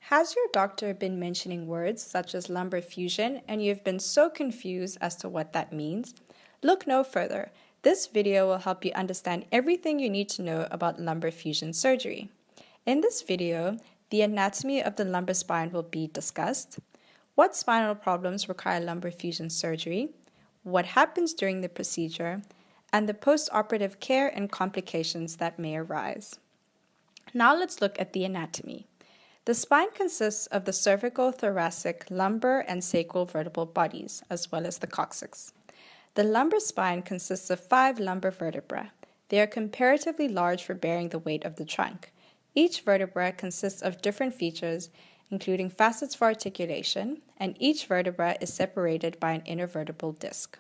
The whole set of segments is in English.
Has your doctor been mentioning words such as lumbar fusion and you've been so confused as to what that means? Look no further. This video will help you understand everything you need to know about lumbar fusion surgery. In this video, the anatomy of the lumbar spine will be discussed, what spinal problems require lumbar fusion surgery, what happens during the procedure, and the post-operative care and complications that may arise. Now let's look at the anatomy. The spine consists of the cervical, thoracic, lumbar, and sacral vertebral bodies, as well as the coccyx. The lumbar spine consists of 5 lumbar vertebrae. They are comparatively large for bearing the weight of the trunk. Each vertebra consists of different features, including facets for articulation, and each vertebra is separated by an intervertebral disc.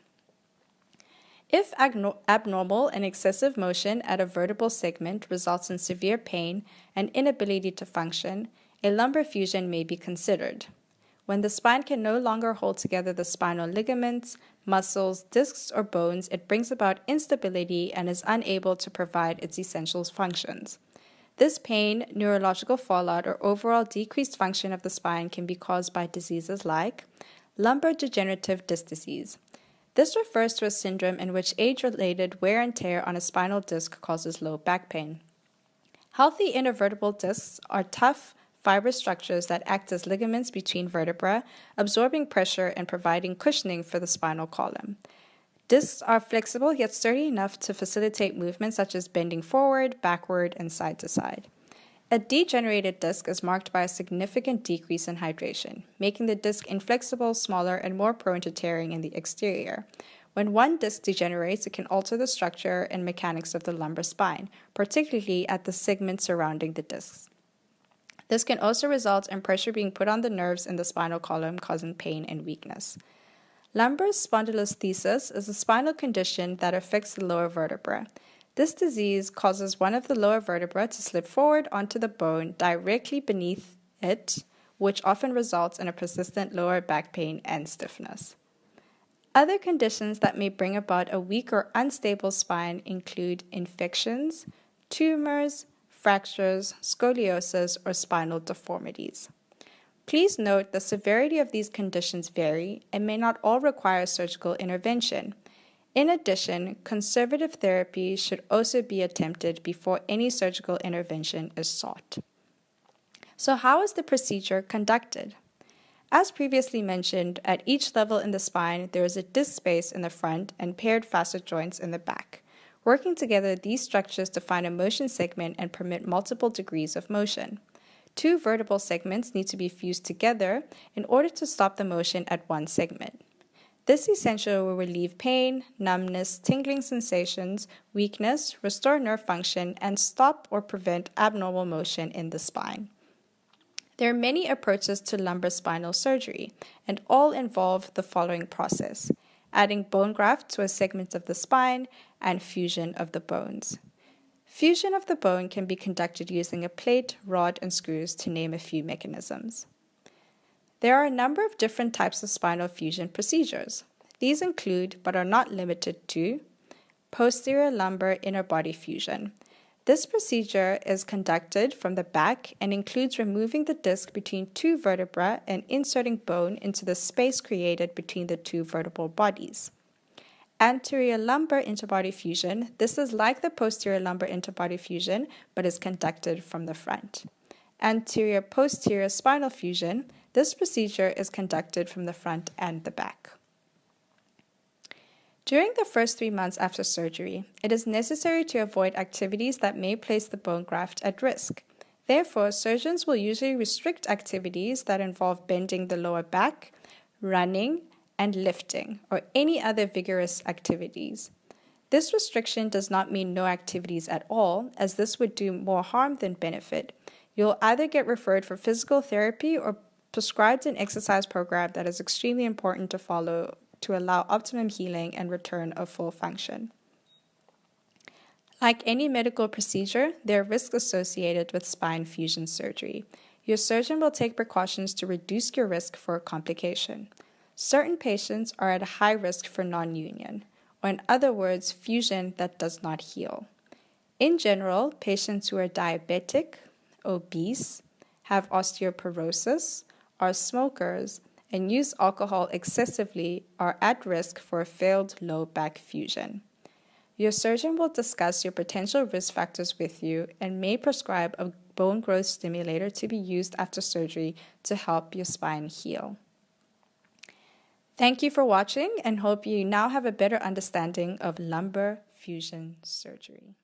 If abnormal and excessive motion at a vertebral segment results in severe pain and inability to function, a lumbar fusion may be considered. When the spine can no longer hold together the spinal ligaments, muscles, discs, or bones, it brings about instability and is unable to provide its essential functions. This pain, neurological fallout, or overall decreased function of the spine can be caused by diseases like lumbar degenerative disc disease. This refers to a syndrome in which age-related wear and tear on a spinal disc causes low back pain. Healthy intervertebral discs are tough, fibrous structures that act as ligaments between vertebrae, absorbing pressure and providing cushioning for the spinal column. Discs are flexible yet sturdy enough to facilitate movements such as bending forward, backward, and side to side. A degenerated disc is marked by a significant decrease in hydration, making the disc inflexible, smaller, and more prone to tearing in the exterior. When one disc degenerates, it can alter the structure and mechanics of the lumbar spine, particularly at the segments surrounding the discs. This can also result in pressure being put on the nerves in the spinal column, causing pain and weakness. Lumbar spondylolisthesis is a spinal condition that affects the lower vertebra. This disease causes one of the lower vertebrae to slip forward onto the bone directly beneath it, which often results in a persistent lower back pain and stiffness. Other conditions that may bring about a weak or unstable spine include infections, tumors, fractures, scoliosis, or spinal deformities. Please note the severity of these conditions vary and may not all require surgical intervention. In addition, conservative therapy should also be attempted before any surgical intervention is sought. So how is the procedure conducted? As previously mentioned, at each level in the spine, there is a disc space in the front and paired facet joints in the back. Working together, these structures define a motion segment and permit multiple degrees of motion. 2 vertebral segments need to be fused together in order to stop the motion at one segment. This essentially will relieve pain, numbness, tingling sensations, weakness, restore nerve function, and stop or prevent abnormal motion in the spine. There are many approaches to lumbar spinal surgery, and all involve the following process: adding bone graft to a segment of the spine and fusion of the bones. Fusion of the bone can be conducted using a plate, rod, and screws, to name a few mechanisms. There are a number of different types of spinal fusion procedures. These include, but are not limited to, posterior lumbar inner body fusion. This procedure is conducted from the back and includes removing the disc between 2 vertebrae and inserting bone into the space created between the 2 vertebral bodies. Anterior lumbar interbody fusion. This is like the posterior lumbar interbody fusion, but is conducted from the front. Anterior posterior spinal fusion. This procedure is conducted from the front and the back. During the first 3 months after surgery, it is necessary to avoid activities that may place the bone graft at risk. Therefore, surgeons will usually restrict activities that involve bending the lower back, running, and lifting, or any other vigorous activities. This restriction does not mean no activities at all, as this would do more harm than benefit. You'll either get referred for physical therapy or prescribed an exercise program that is extremely important to follow to allow optimum healing and return of full function. Like any medical procedure, there are risks associated with spine fusion surgery. Your surgeon will take precautions to reduce your risk for a complication. Certain patients are at a high risk for non-union, or in other words, fusion that does not heal. In general, patients who are diabetic, obese, have osteoporosis, are smokers, and use alcohol excessively are at risk for a failed low back fusion. Your surgeon will discuss your potential risk factors with you and may prescribe a bone growth stimulator to be used after surgery to help your spine heal. Thank you for watching and hope you now have a better understanding of lumbar fusion surgery.